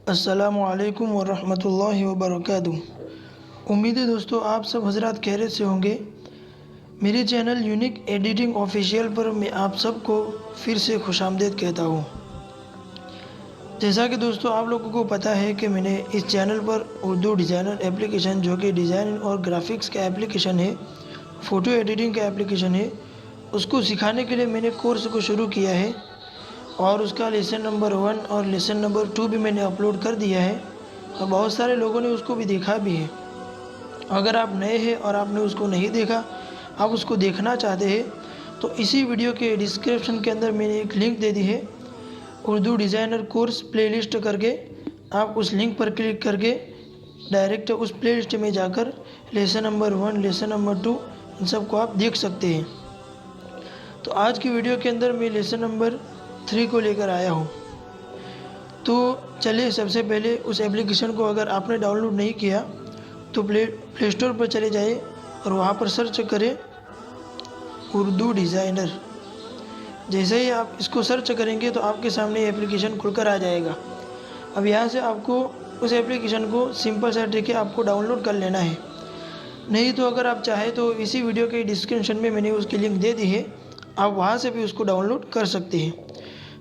अस्सलामुअलैकुम वरहमतुल्लाहि वबरकातुहू। उम्मीद है दोस्तों आप सब हजरात खैरियत से होंगे। मेरे चैनल यूनिक एडिटिंग ऑफिशियल पर मैं आप सबको फिर से खुशामदीद कहता हूँ। जैसा कि दोस्तों आप लोगों को पता है कि मैंने इस चैनल पर उर्दू डिज़ाइनर एप्लीकेशन, जो कि डिज़ाइन और ग्राफिक्स का एप्लीकेशन है, फ़ोटो एडिटिंग का एप्लीकेशन है, उसको सिखाने के लिए मैंने कोर्स को शुरू किया है और उसका लेसन नंबर 1 और लेसन नंबर 2 भी मैंने अपलोड कर दिया है और बहुत सारे लोगों ने उसको भी देखा भी है। अगर आप नए हैं और आपने उसको नहीं देखा, आप उसको देखना चाहते हैं, तो इसी वीडियो के डिस्क्रिप्शन के अंदर मैंने एक लिंक दे दी है, उर्दू डिज़ाइनर कोर्स प्लेलिस्ट करके। आप उस लिंक पर क्लिक करके डायरेक्ट उस प्लेलिस्ट में जाकर लेसन नंबर 1, लेसन नंबर 2 इन सबको आप देख सकते हैं। तो आज की वीडियो के अंदर मैं लेसन नंबर 3 को लेकर आया हूँ। तो चलिए, सबसे पहले उस एप्लीकेशन को अगर आपने डाउनलोड नहीं किया तो प्ले स्टोर पर चले जाइए और वहाँ पर सर्च करें उर्दू डिज़ाइनर। जैसे ही आप इसको सर्च करेंगे तो आपके सामने एप्लीकेशन खुलकर आ जाएगा। अब यहाँ से आपको उस एप्लीकेशन को सिंपल सा ट्रिक है, आपको डाउनलोड कर लेना है। नहीं तो अगर आप चाहें तो इसी वीडियो के डिस्क्रिप्शन में मैंने उसकी लिंक दे दी है, आप वहाँ से भी उसको डाउनलोड कर सकते हैं।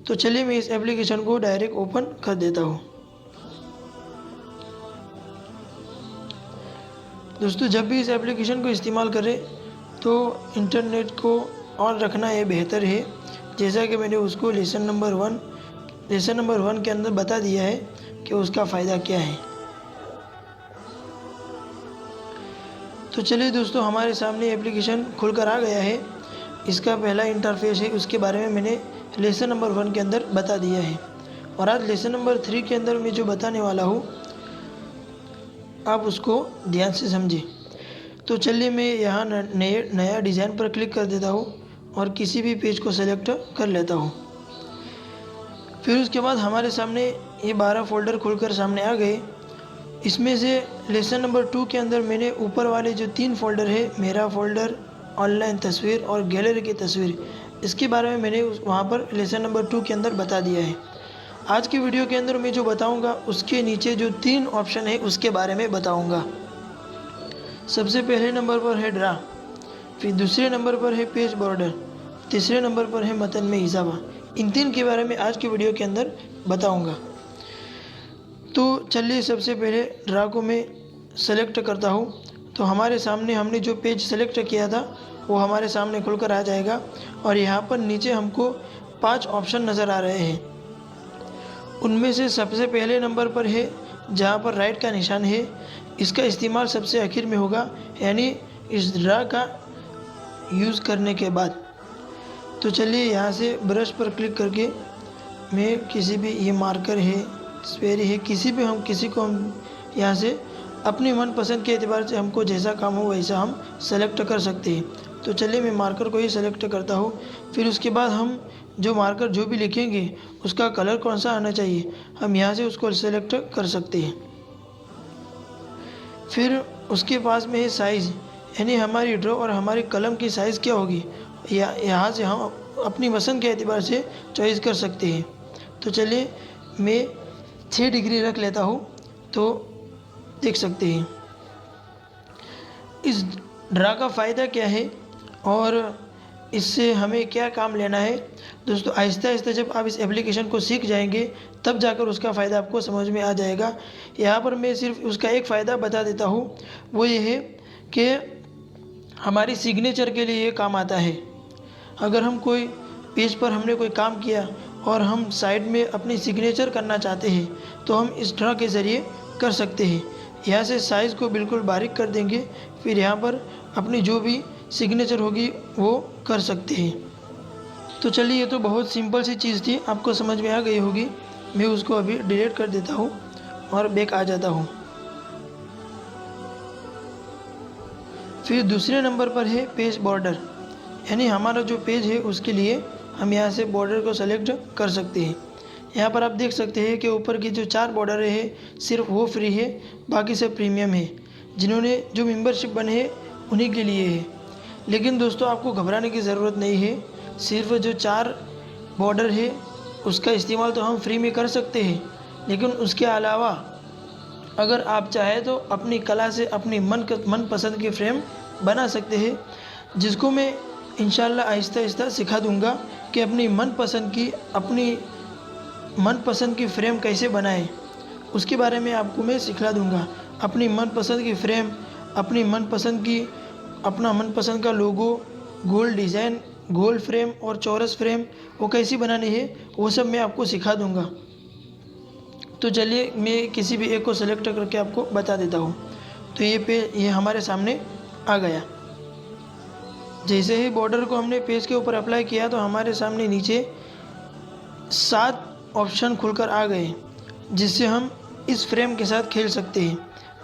तो चलिए मैं इस एप्लीकेशन को डायरेक्ट ओपन कर देता हूँ। दोस्तों, जब भी इस एप्लीकेशन को इस्तेमाल करें तो इंटरनेट को ऑन रखना ये बेहतर है। जैसा कि मैंने उसको लेसन नंबर 1 के अंदर बता दिया है कि उसका फ़ायदा क्या है। तो चलिए दोस्तों, हमारे सामने एप्लीकेशन खुलकर आ गया है। इसका पहला इंटरफेस है, उसके बारे में मैंने लेसन नंबर 1 के अंदर बता दिया है और आज लेसन नंबर 3 के अंदर मैं जो बताने वाला हूँ आप उसको ध्यान से समझें। तो चलिए मैं यहाँ नया डिज़ाइन पर क्लिक कर देता हूँ और किसी भी पेज को सेलेक्ट कर लेता हूँ। फिर उसके बाद हमारे सामने ये 12 फ़ोल्डर खुलकर सामने आ गए। इसमें से लेसन नंबर 2 के अंदर मैंने ऊपर वाले जो 3 फ़ोल्डर है, मेरा फ़ोल्डर, ऑनलाइन तस्वीर और गैलरी की तस्वीर, इसके बारे में मैंने वहाँ पर लेसन नंबर 2 के अंदर बता दिया है। आज की वीडियो के अंदर मैं जो बताऊँगा उसके नीचे जो 3 ऑप्शन है उसके बारे में बताऊँगा। सबसे पहले नंबर पर है ड्रा, फिर दूसरे नंबर पर है पेज बॉर्डर, तीसरे नंबर पर है मतन में इजाफा। इन 3 के बारे में आज की वीडियो के अंदर बताऊँगा। तो चलिए, सबसे पहले ड्रा को मैं सेलेक्ट करता हूँ। तो हमारे सामने हमने जो पेज सेलेक्ट किया था वो हमारे सामने खुलकर आ जाएगा और यहाँ पर नीचे हमको 5 ऑप्शन नज़र आ रहे हैं। उनमें से सबसे पहले नंबर पर है जहाँ पर राइट का निशान है, इसका इस्तेमाल सबसे आखिर में होगा, यानी इस ड्रा का यूज़ करने के बाद। तो चलिए यहाँ से ब्रश पर क्लिक करके मैं किसी भी, ये मार्कर है, स्पेयर है, किसी को हम यहाँ से अपनी मनपसंद के एतबार से हमको जैसा काम हो वैसा हम सेलेक्ट कर सकते हैं। तो चलिए मैं मार्कर को ही सेलेक्ट करता हूँ। फिर उसके बाद हम जो मार्कर जो भी लिखेंगे उसका कलर कौन सा आना चाहिए, हम यहाँ से उसको सेलेक्ट कर सकते हैं। फिर उसके पास में है साइज़, यानी हमारी ड्रॉ और हमारी कलम की साइज़ क्या होगी, यहाँ से हम अपनी पसंद के एतबार से चॉइस कर सकते हैं। तो चलिए मैं 6 डिग्री रख लेता हूँ, तो देख सकते हैं इस ड्रा का फ़ायदा क्या है और इससे हमें क्या काम लेना है। दोस्तों, आहिस्ता आहिस्ता जब आप इस एप्लीकेशन को सीख जाएंगे तब जाकर उसका फ़ायदा आपको समझ में आ जाएगा। यहाँ पर मैं सिर्फ उसका एक फ़ायदा बता देता हूँ, वो ये है कि हमारी सिग्नेचर के लिए ये काम आता है। अगर हम कोई पेज पर हमने कोई काम किया और हम साइड में अपनी सिग्नेचर करना चाहते हैं तो हम इस ड्रा के ज़रिए कर सकते हैं। यहाँ से साइज़ को बिल्कुल बारीक कर देंगे, फिर यहाँ पर अपनी जो भी सिग्नेचर होगी वो कर सकते हैं। तो चलिए, ये तो बहुत सिंपल सी चीज़ थी, आपको समझ में आ गई होगी। मैं उसको अभी डिलीट कर देता हूँ और बैक आ जाता हूँ। फिर दूसरे नंबर पर है पेज बॉर्डर, यानी हमारा जो पेज है उसके लिए हम यहाँ से बॉर्डर को सेलेक्ट कर सकते हैं। यहाँ पर आप देख सकते हैं कि ऊपर की जो 4 बॉर्डर है सिर्फ वो फ्री है, बाकी सब प्रीमियम है। जिन्होंने जो मेंबरशिप बने हैं उन्हीं के लिए है। लेकिन दोस्तों, आपको घबराने की ज़रूरत नहीं है। सिर्फ जो 4 बॉर्डर है उसका इस्तेमाल तो हम फ्री में कर सकते हैं, लेकिन उसके अलावा अगर आप चाहें तो अपनी कला से अपनी मनपसंद की फ्रेम बना सकते हैं, जिसको मैं इंशाल्लाह आहिस्ता आहिस्ता सिखा दूंगा कि अपनी मनपसंद की फ्रेम कैसे बनाएं। उसके बारे में आपको मैं सिखला दूंगा। अपनी मनपसंद की फ्रेम, अपना मनपसंद का लोगो, गोल डिज़ाइन, गोल फ्रेम और चौरस फ्रेम वो कैसी बनानी है वो सब मैं आपको सिखा दूंगा। तो चलिए मैं किसी भी एक को सेलेक्ट करके आपको बता देता हूँ। तो ये हमारे सामने आ गया। जैसे ही बॉर्डर को हमने पेज के ऊपर अप्लाई किया तो हमारे सामने नीचे 7 ऑप्शन खुलकर आ गए, जिससे हम इस फ्रेम के साथ खेल सकते हैं।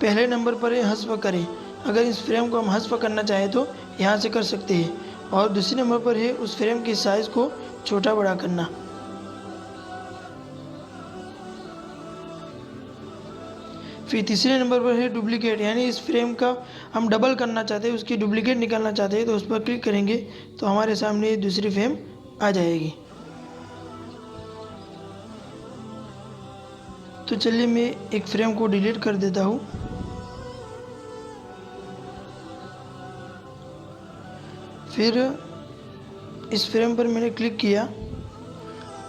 पहले नंबर पर है हस्फ करें। अगर इस फ्रेम को हम हस्फ करना चाहें तो यहाँ से कर सकते हैं। और दूसरे नंबर पर है उस फ्रेम की साइज़ को छोटा बड़ा करना। फिर तीसरे नंबर पर है डुप्लीकेट, यानी इस फ्रेम का हम डबल करना चाहते हैं, उसकी डुप्लीकेट निकालना चाहते हैं तो उस पर क्लिक करेंगे तो हमारे सामने दूसरी फ्रेम आ जाएगी। तो चलिए मैं एक फ्रेम को डिलीट कर देता हूँ। फिर इस फ्रेम पर मैंने क्लिक किया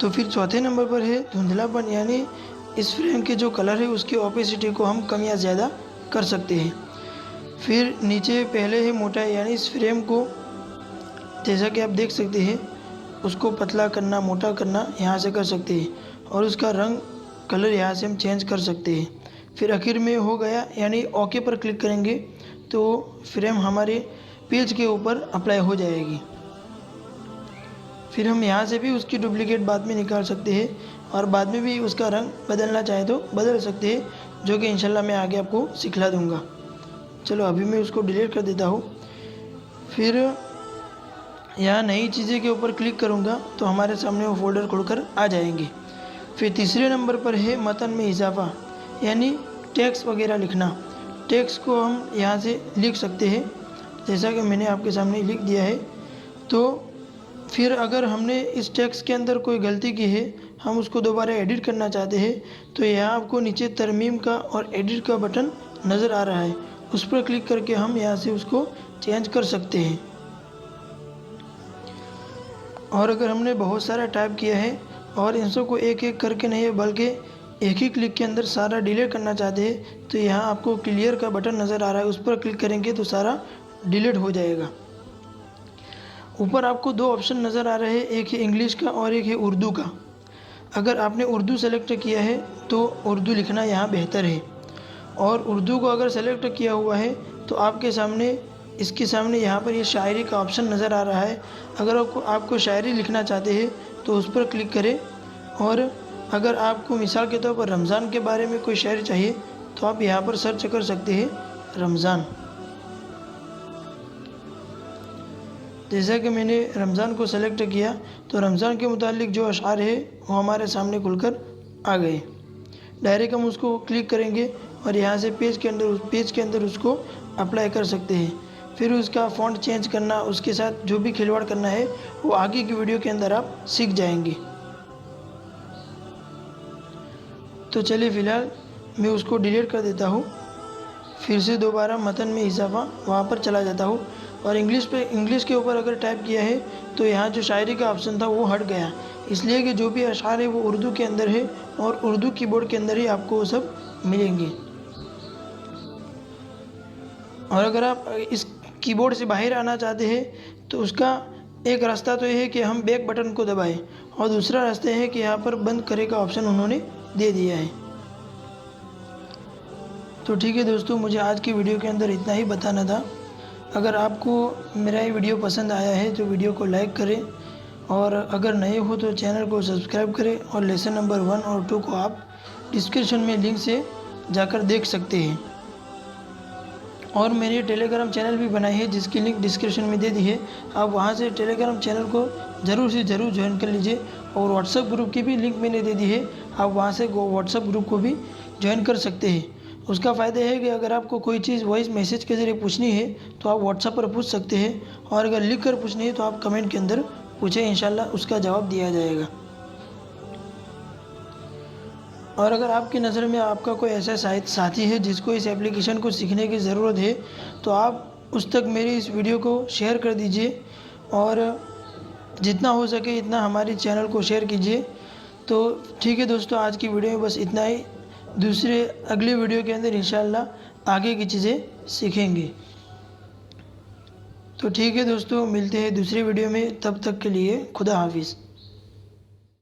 तो फिर चौथे नंबर पर है धुंधलापन, यानी इस फ्रेम के जो कलर है उसकी ओपेसिटी को हम कम या ज़्यादा कर सकते हैं। फिर नीचे पहले है मोटाई, यानी इस फ्रेम को जैसा कि आप देख सकते हैं उसको पतला करना, मोटा करना यहाँ से कर सकते हैं। और उसका रंग कलर यहाँ से हम चेंज कर सकते हैं। फिर आखिर में हो गया, यानी ओके पर क्लिक करेंगे तो फ्रेम हमारे पेज के ऊपर अप्लाई हो जाएगी। फिर हम यहाँ से भी उसकी डुप्लीकेट बाद में निकाल सकते हैं और बाद में भी उसका रंग बदलना चाहे तो बदल सकते हैं, जो कि इंशाल्लाह मैं आगे आपको सिखला दूँगा। चलो अभी मैं उसको डिलीट कर देता हूँ। फिर यहाँ नई चीज़ें के ऊपर क्लिक करूँगा तो हमारे सामने वो फोल्डर खुलकर आ जाएंगे। फिर तीसरे नंबर पर है मतन में इजाफा, यानी टेक्स्ट वगैरह लिखना। टेक्स्ट को हम यहाँ से लिख सकते हैं, जैसा कि मैंने आपके सामने लिख दिया है। तो फिर अगर हमने इस टेक्स्ट के अंदर कोई गलती की है, हम उसको दोबारा एडिट करना चाहते हैं, तो यहाँ आपको नीचे तरमीम का और एडिट का बटन नज़र आ रहा है, उस पर क्लिक करके हम यहाँ से उसको चेंज कर सकते हैं। और अगर हमने बहुत सारा टाइप किया है और इन सब को एक एक करके नहीं बल्कि एक ही क्लिक के अंदर सारा डिलीट करना चाहते हैं, तो यहाँ आपको क्लियर का बटन नज़र आ रहा है, उस पर क्लिक करेंगे तो सारा डिलीट हो जाएगा। ऊपर आपको 2 ऑप्शन नज़र आ रहे हैं, एक है इंग्लिश का और एक है उर्दू का। अगर आपने उर्दू सेलेक्ट किया है तो उर्दू लिखना यहाँ बेहतर है, और उर्दू को अगर सेलेक्ट किया हुआ है तो इसके सामने यहाँ पर ये शायरी का ऑप्शन नज़र आ रहा है। अगर आपको शायरी लिखना चाहते हैं तो उस पर क्लिक करें। और अगर आपको मिसाल के तौर पर रमज़ान के बारे में कोई शायरी चाहिए तो आप यहाँ पर सर्च कर सकते हैं रमज़ान। जैसा कि मैंने रमज़ान को सेलेक्ट किया तो रमज़ान के मुतालिक जो अशार है वो हमारे सामने खुलकर आ गए। डायरेक्ट हम उसको क्लिक करेंगे और यहाँ से पेज के अंदर उसको अप्लाई कर सकते हैं। फिर उसका फ़ॉन्ट चेंज करना, उसके साथ जो भी खिलवाड़ करना है वो आगे की वीडियो के अंदर आप सीख जाएंगे। तो चलिए फ़िलहाल मैं उसको डिलीट कर देता हूँ। फिर से दोबारा मतन में इजाफा वहाँ पर चला जाता हूँ और इंग्लिश के ऊपर अगर टाइप किया है तो यहाँ जो शायरी का ऑप्शन था वो हट गया, इसलिए कि जो भी अशार है वो उर्दू के अंदर है और उर्दू कीबोर्ड के अंदर ही आपको वो सब मिलेंगे। और अगर आप इस कीबोर्ड से बाहर आना चाहते हैं तो उसका एक रास्ता तो ये है कि हम बैक बटन को दबाएं, और दूसरा रास्ता है कि यहाँ पर बंद करे का ऑप्शन उन्होंने दे दिया है। तो ठीक है दोस्तों, मुझे आज की वीडियो के अंदर इतना ही बताना था। अगर आपको मेरा ये वीडियो पसंद आया है तो वीडियो को लाइक करें, और अगर नए हो तो चैनल को सब्सक्राइब करें। और लेसन नंबर 1 और 2 को आप डिस्क्रिप्शन में लिंक से जाकर देख सकते हैं। और मेरे टेलीग्राम चैनल भी बनाई है जिसकी लिंक डिस्क्रिप्शन में दे दी है, आप वहां से टेलीग्राम चैनल को ज़रूर से ज़रूर ज्वाइन कर लीजिए। और व्हाट्सएप ग्रुप की भी लिंक मैंने दे दी है, आप वहां से व्हाट्सएप ग्रुप को भी ज्वाइन कर सकते हैं। उसका फ़ायदा है कि अगर आपको कोई चीज़ वॉइस मैसेज के ज़रिए पूछनी है तो आप व्हाट्सएप पर पूछ सकते हैं, और अगर लिख कर पूछनी है तो आप कमेंट के अंदर पूछें, इंशाल्लाह उसका जवाब दिया जाएगा। और अगर आपकी नज़र में आपका कोई ऐसा साथी है जिसको इस एप्लीकेशन को सीखने की ज़रूरत है, तो आप उस तक मेरी इस वीडियो को शेयर कर दीजिए और जितना हो सके इतना हमारे चैनल को शेयर कीजिए। तो ठीक है दोस्तों, आज की वीडियो में बस इतना ही। अगले वीडियो के अंदर इंशाल्लाह आगे की चीज़ें सीखेंगे। तो ठीक है दोस्तों, मिलते हैं दूसरे वीडियो में, तब तक के लिए खुदा हाफिज़।